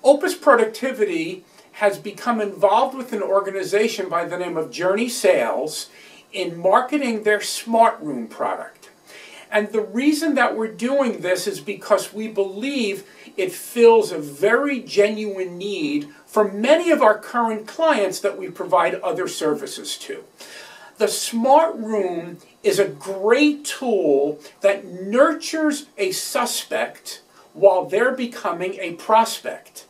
Opus Productivity has become involved with an organization by the name of Journey Sales in marketing their Smart Room product. And the reason that we're doing this is because we believe it fills a very genuine need for many of our current clients that we provide other services to. The Smart Room is a great tool that nurtures a suspect while they're becoming a prospect.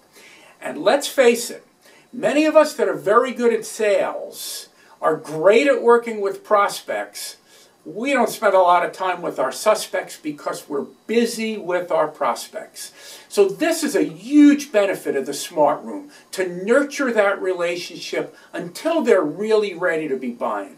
And let's face it, many of us that are very good at sales are great at working with prospects. We don't spend a lot of time with our suspects because we're busy with our prospects. So this is a huge benefit of the Smart Room, to nurture that relationship until they're really ready to be buying.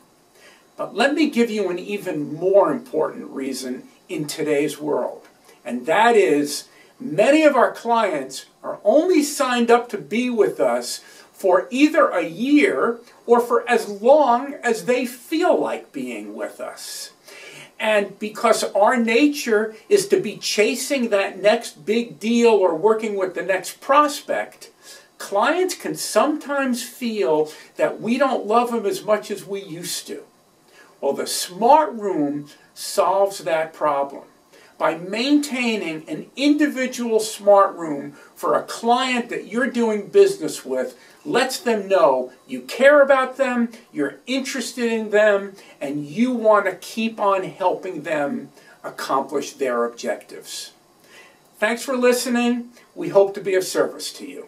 But let me give you an even more important reason in today's world, and that is many of our clients are only signed up to be with us for either a year or for as long as they feel like being with us. And because our nature is to be chasing that next big deal or working with the next prospect, clients can sometimes feel that we don't love them as much as we used to. Well, the Smart Room solves that problem by maintaining an individual Smart Room for a client that you're doing business with. Lets them know you care about them, you're interested in them, and you want to keep on helping them accomplish their objectives. Thanks for listening. We hope to be of service to you.